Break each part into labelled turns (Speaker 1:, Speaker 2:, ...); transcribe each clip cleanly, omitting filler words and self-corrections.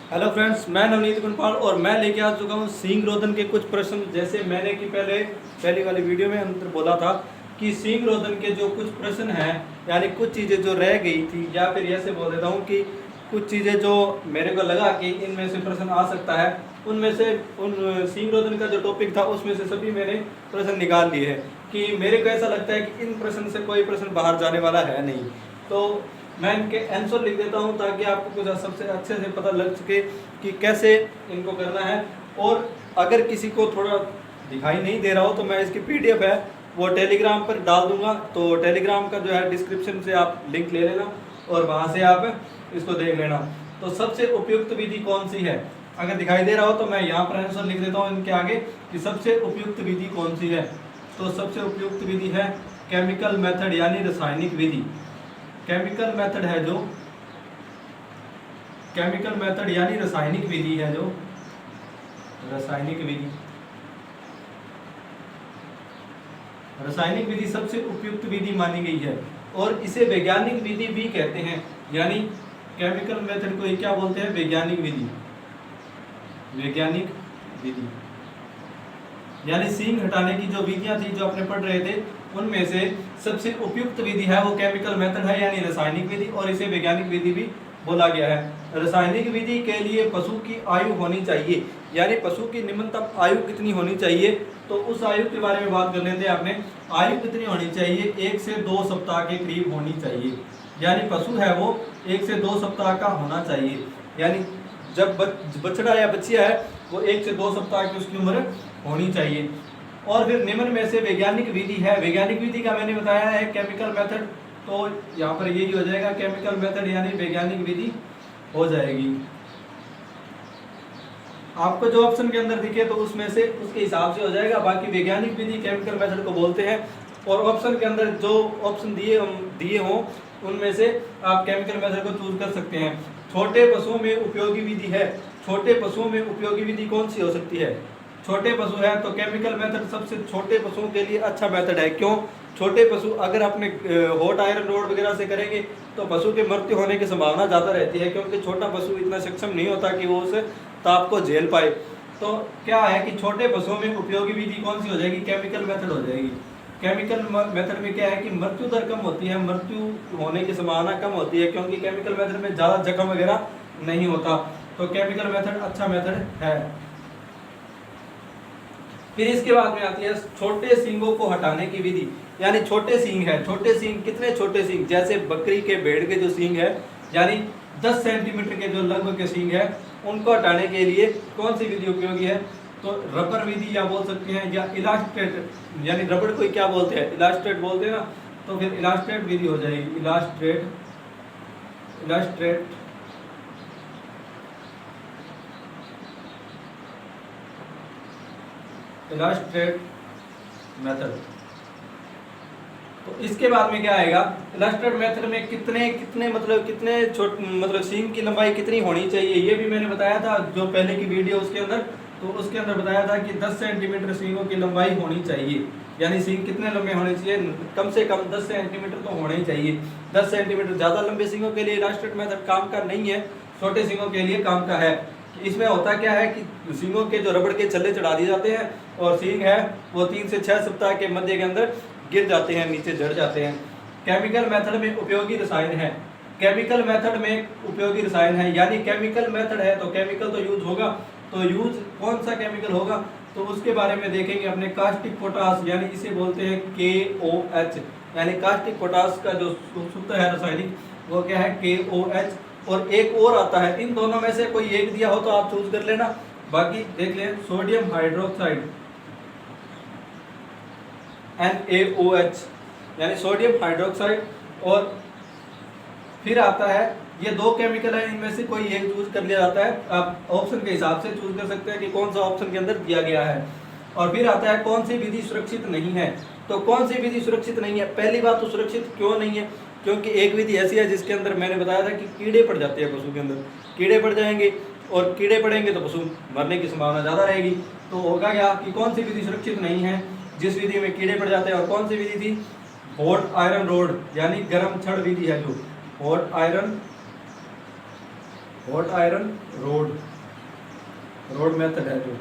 Speaker 1: Hello friends, मैं नवनीत गुणपाल और मैं लेके आ चुका हूँ सींग रोधन के कुछ प्रश्न। जैसे मैंने कि पहली वाली वीडियो में अंदर बोला था कि सींग रोधन के जो कुछ प्रश्न हैं, यानी कुछ चीज़ें जो रह गई थी, या फिर ऐसे बोल देता हूँ कि कुछ चीज़ें जो मेरे को लगा कि इनमें से प्रश्न आ सकता है, उनमें से उन सींग रोधन का जो टॉपिक था उसमें से सभी मैंने प्रश्न निकाल लिए हैं कि मेरे को ऐसा लगता है कि इन प्रश्न से कोई प्रश्न बाहर जाने वाला है नहीं। तो मैं इनके आंसर लिख देता हूं ताकि आपको कुछ सबसे अच्छे से पता लग सके कि कैसे इनको करना है। और अगर किसी को थोड़ा दिखाई नहीं दे रहा हो तो मैं इसकी पीडीएफ है वो टेलीग्राम पर डाल दूंगा, तो टेलीग्राम का जो है डिस्क्रिप्शन से आप लिंक ले लेना और वहां से आप इसको देख लेना। तो सबसे उपयुक्त विधि कौन सी है, अगर दिखाई दे रहा हो तो मैं यहाँ पर आंसर लिख देता हूँ इनके आगे कि सबसे उपयुक्त विधि कौन सी है। तो सबसे उपयुक्त विधि है केमिकल मेथड यानी रासायनिक विधि। केमिकल मेथड है जो केमिकल मेथड यानी रासायनिक विधि है, जो रासायनिक विधि रासायनिक विधि सबसे उपयुक्त विधि मानी गई है और इसे वैज्ञानिक विधि भी कहते हैं। यानी केमिकल मेथड को क्या बोलते हैं? वैज्ञानिक विधि। वैज्ञानिक विधि यानी सींग हटाने की जो विधियां थी जो अपने पढ़ रहे थे उनमें से सबसे उपयुक्त विधि है वो केमिकल मेथड है यानी रासायनिक विधि, और इसे वैज्ञानिक विधि भी बोला गया है। रासायनिक विधि के लिए पशु की आयु होनी चाहिए, यानी पशु की निम्नतम आयु कितनी होनी चाहिए, तो उस आयु के बारे में बात कर लेते हैं। आपने आयु कितनी होनी चाहिए? 1 से 2 सप्ताह के करीब होनी चाहिए। यानी पशु है वो 1 से 2 सप्ताह का होना चाहिए। यानी जब बछड़ा या बच्चिया है वो 1 से 2 सप्ताह की उसकी उम्र होनी चाहिए। और फिर निम्न में से वैज्ञानिक विधि है। वैज्ञानिक विधि का मैंने बताया है केमिकल मेथड, तो यहाँ पर यही हो जाएगा केमिकल मेथड यानी वैज्ञानिक विधि हो जाएगी। आपको जो ऑप्शन के अंदर दिखे तो उसमें से उसके हिसाब से हो जाएगा। बाकी वैज्ञानिक विधि केमिकल मेथड को बोलते हैं, और ऑप्शन के अंदर जो ऑप्शन दिए हों उनमें से आप केमिकल मेथड को चूज कर सकते हैं। छोटे पशुओं में उपयोगी विधि है। छोटे पशुओं में उपयोगी विधि कौन सी हो सकती है? छोटे पशु है तो केमिकल मेथड सबसे छोटे पशुओं के लिए अच्छा मेथड है। क्यों? छोटे पशु अगर अपने हॉट आयरन रोड वगैरह से करेंगे तो पशु के मृत्यु होने की संभावना ज़्यादा रहती है, क्योंकि छोटा पशु इतना सक्षम नहीं होता कि वो उस ताप को झेल पाए। तो क्या है कि छोटे पशुओं में उपयोगी विधि कौन सी हो जाएगी? केमिकल मेथड हो जाएगी। केमिकल मेथड में क्या है कि मृत्यु दर कम होती है, मृत्यु होने की संभावना कम होती है, क्योंकि केमिकल मेथड में ज़्यादा जख्म वगैरह नहीं होता। तो केमिकल मेथड अच्छा मेथड है। फिर इसके बाद में आती है छोटे सींगों को हटाने की विधि। यानी छोटे सींग है, छोटे सींग कितने छोटे सींग? जैसे बकरी के, भेड़ के जो सींग है, यानी 10 सेंटीमीटर के जो लगभग के सींग है, उनको हटाने के लिए कौन सी विधि उपयोगी है? तो रबर विधि या बोल सकते हैं, या इलास्ट्रेट, यानी रबड़ को क्या बोलते हैं? इलास्ट्रेट बोलते हैं ना, तो फिर इलास्ट्रेट विधि हो जाएगी। Illustrate illustrate method. तो इसके बाद में क्या आएगा? इलास्ट्रेट मेथड में कितने सींग की लंबाई कितनी होनी चाहिए, ये भी मैंने बताया था जो पहले की वीडियो उसके अंदर। तो उसके अंदर बताया था कि 10 सेंटीमीटर सींगों की लंबाई होनी चाहिए। यानी सींग कितने लंबे होने चाहिए? कम से कम 10 सेंटीमीटर तो होने ही चाहिए। 10 सेंटीमीटर ज़्यादा लंबे सींगों के लिए इलास्ट्रेट मेथड काम का नहीं है, छोटे सींगों के लिए काम का है। इसमें होता क्या है कि सींगों के जो रबड़ के छल्ले चढ़ा दिए जाते हैं और सींग है वो 3 से 6 सप्ताह के मध्य के अंदर गिर जाते हैं, नीचे जड़ जाते हैं। केमिकल मेथड में उपयोगी रसायन है। केमिकल मेथड में उपयोगी रसायन है, यानी केमिकल मेथड है तो केमिकल तो यूज होगा। तो यूज कौन सा केमिकल होगा तो उसके बारे में देखेंगे अपने। कास्टिक पोटास, यानी इसे बोलते हैं KOH, यानी कास्टिक पोटास का जो सूत्र है रासायनिक वो क्या है? KOH। और एक और आता है, इन दोनों में से कोई एक दिया हो तो आप चूज कर लेना, बाकी देख लें। सोडियम हाइड्रोक्साइड NaOH, यानी सोडियम हाइड्रोक्साइड। और फिर आता है, ये 2 केमिकल है, इनमें से कोई एक चूज कर लिया जाता है। आप ऑप्शन के हिसाब से चूज कर सकते हैं कि कौन सा ऑप्शन के अंदर दिया गया है। और फिर आता है कौन सी विधि सुरक्षित नहीं है। तो कौन सी विधि सुरक्षित नहीं है? पहली बात तो सुरक्षित क्यों नहीं है? क्योंकि एक विधि ऐसी है जिसके अंदर मैंने बताया था कि कीड़े पड़ जाते हैं पशु के अंदर। कीड़े पड़ जाएंगे और कीड़े पड़ेंगे तो पशु मरने की संभावना ज़्यादा रहेगी। तो होगा क्या कि कौन सी विधि सुरक्षित नहीं है जिस विधि में कीड़े पड़ जाते हैं? और कौन सी विधि थी? हॉट आयरन रोड, यानी गर्म छड़ विधि है, जो hot iron hot iron rod method है जो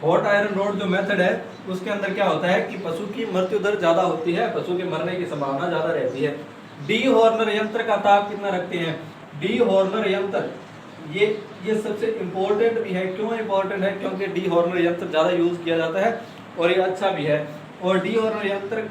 Speaker 1: हॉट आयरन रोड जो मेथड है उसके अंदर क्या होता है कि पशु की मृत्यु दर ज्यादा होती है, पशु के मरने की संभावना ज्यादा रहती है। डी हॉर्नर यंत्र का ताप कितना रखते हैं? डी हॉर्नर यंत्र ये सबसे इम्पोर्टेंट भी है। क्यों इम्पोर्टेंट है? क्योंकि डी हॉर्नर यंत्र ज्यादा यूज किया जाता है और ये अच्छा भी है। और डी हॉर्नर यंत्र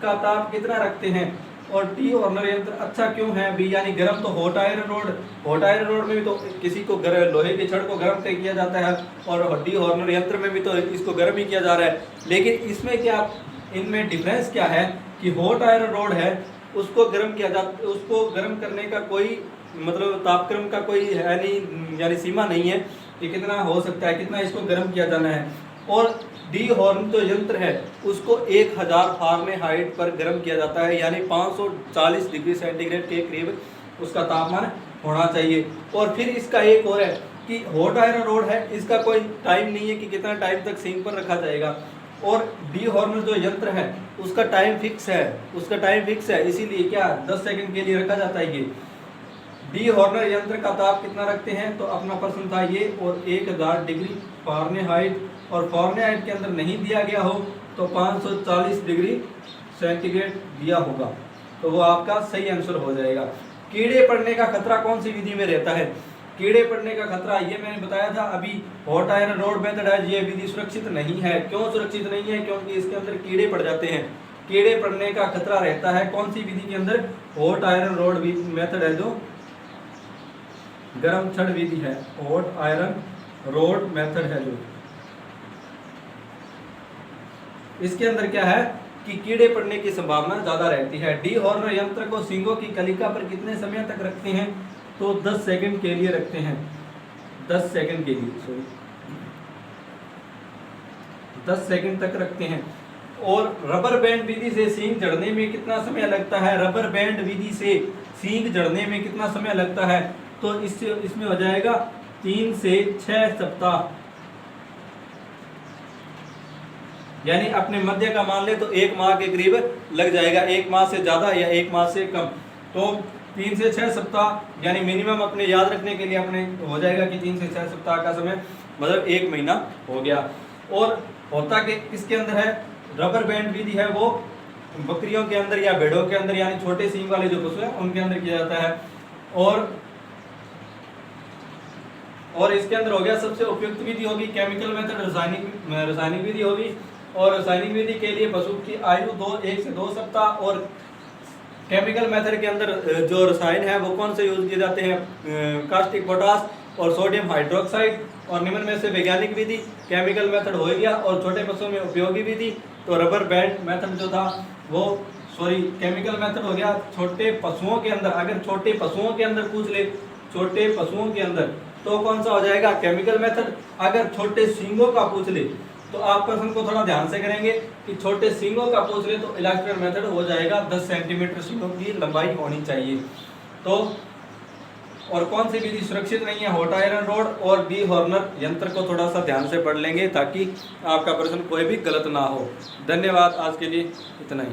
Speaker 1: का ताप कितना रखते हैं? और डी हॉर्नर यंत्र अच्छा क्यों है भी? यानी गर्म तो हॉट आयरन रोड में भी तो किसी को लोहे की छड़ को गर्म किया जाता है और डी हॉर्नर यंत्र में भी तो इसको गर्म ही किया जा रहा है। लेकिन इसमें क्या, इनमें डिफरेंस क्या है कि हॉट आयरन रोड है उसको गर्म किया जाता, उसको गर्म करने का कोई मतलब तापक्रम का कोई है नहीं, यानी सीमा नहीं है कि कितना हो सकता है, कितना इसको गर्म किया जाना है। और डी हॉर्न जो यंत्र है उसको 1000 फारेनहाइट पर गर्म किया जाता है, यानी 540 डिग्री सेंटीग्रेड के करीब उसका तापमान होना चाहिए। और फिर इसका एक और है कि हॉट आयरन रोड है, इसका कोई टाइम नहीं है कि कितना टाइम तक सिंक पर रखा जाएगा। और डी हॉर्न जो यंत्र है उसका टाइम फिक्स है, इसीलिए क्या 10 सेकंड के लिए रखा जाता है। ये डी हॉर्नर यंत्र का ताप कितना रखते हैं? तो अपना प्रश्न था ये, और 1000 डिग्री फारेनहाइट, और फारेनहाइट के अंदर नहीं दिया गया हो तो 540 डिग्री सेंटीग्रेड दिया होगा, तो वो आपका सही आंसर हो जाएगा। कीड़े पड़ने का खतरा कौन सी विधि में रहता है? कीड़े पड़ने का खतरा ये मैंने बताया था अभी, हॉट आयरन रोड मेथड है, ये विधि सुरक्षित नहीं है। क्यों सुरक्षित नहीं है? क्योंकि इसके अंदर कीड़े पड़ जाते हैं। कीड़े पड़ने का खतरा रहता है कौन सी विधि के अंदर? हॉट आयरन रोड मेथड है जो गर्म छड़ विधि है, हॉट आयरन रोड मेथड है जो, इसके अंदर क्या है कि कीड़े पड़ने की संभावना ज्यादा रहती है। डी हॉर्नर यंत्र को सींगों की कलिका पर कितने समय तक रखते हैं? तो 10 सेकंड के लिए रखते हैं, 10 सेकंड के लिए 10 सेकंड तक रखते हैं। और रबर बैंड विधि से सींग जड़ने में कितना समय लगता है? रबर बैंड विधि से सींग जड़ने में कितना समय लगता है? तो इसमें हो जाएगा 3 से 6 सप्ताह, यानी अपने मध्य का मान ले तो 1 माह के करीब लग जाएगा, 1 माह से ज्यादा या 1 माह से कम। तो 3 से 6 सप्ताह यानी मिनिमम अपने याद रखने के लिए अपने हो जाएगा कि 3 से 6 सप्ताह का समय मतलब 1 महीना हो गया। और होता कि किसके अंदर है? रबर बैंड विधि है वो बकरियों के अंदर या भेड़ों के अंदर, यानी छोटे सींग वाले जो पशु है उनके अंदर किया जाता है। और इसके अंदर हो गया सबसे उपयुक्त विधि होगी केमिकल मेथड, रासायनिक विधि होगी। और रासायनिक विधि के लिए पशु की आयु 1 से 2 सप्ताह। और केमिकल मेथड के अंदर जो रसायन है वो कौन से यूज किए जाते हैं? कास्टिक पोटास और सोडियम हाइड्रोक्साइड। और निम्न में से वैज्ञानिक विधि केमिकल मेथड हो गया, और छोटे पशुओं में उपयोगी विधि तो रबर बैंड मेथड जो था वो केमिकल मेथड हो गया छोटे पशुओं के अंदर। अगर छोटे पशुओं के अंदर पूछ ले, छोटे पशुओं के अंदर तो कौन सा हो जाएगा? Chemical method. अगर छोटे सींगों का पूछ ले तो आप प्रश्न को थोड़ा ध्यान से करेंगे कि छोटे सींगों का पूछ ले तो इलेक्ट्रिकल मेथड हो जाएगा, 10 सेंटीमीटर सींगों की लंबाई होनी चाहिए। तो और कौन सी विधि सुरक्षित नहीं है? हॉट आयरन रोड और डी हॉर्नर यंत्र को थोड़ा सा ध्यान से पढ़ लेंगे ताकि आपका प्रश्न कोई भी गलत ना हो। धन्यवाद, आज के लिए इतना ही।